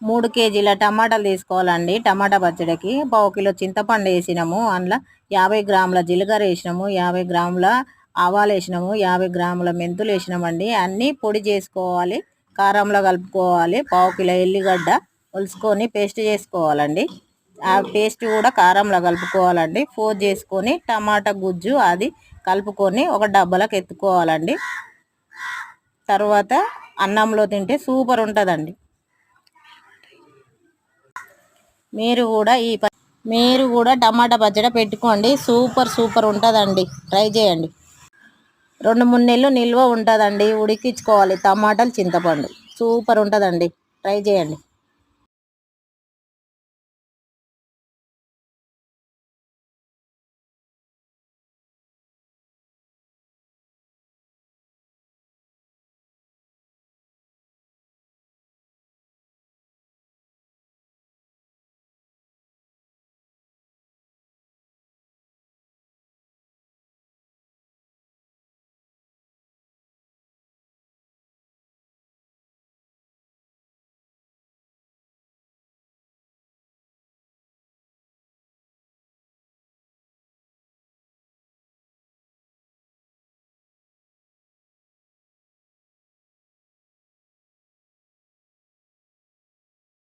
3 కేజీల టమాటాలు తీసుకోవాలండి. టమాటా పచ్చడికి పావు కిలో చింతపండు వేసినాము. అందులో 50 గ్రాముల జీలకర్ర వేసినాము, 50 గ్రాముల ఆవాలు వేసినాము, 50 గ్రాముల మెంతులు వేసినామండి. అన్నీ పొడి చేసుకోవాలి, కారంలో కలుపుకోవాలి. పావు కిలో ఎల్లిగడ్డ ఒలుసుకొని పేస్ట్ చేసుకోవాలండి. ఆ పేస్ట్ కూడా కారంలో కలుపుకోవాలండి. ఫోర్ చేసుకొని టమాటా గుజ్జు అది కలుపుకొని ఒక డబ్బాలకు ఎత్తుకోవాలండి. తర్వాత అన్నంలో తింటే సూపర్ ఉంటుందండి. మీరు కూడా టమాటా పచ్చడి పెట్టుకోండి. సూపర్ ఉంటుందండి. ట్రై చేయండి. 2-3 నెలలు నిల్వ ఉంటుందండి. ఉడికించుకోవాలి టమాటాలు చింతపండు. సూపర్ ఉంటుందండి. ట్రై చేయండి.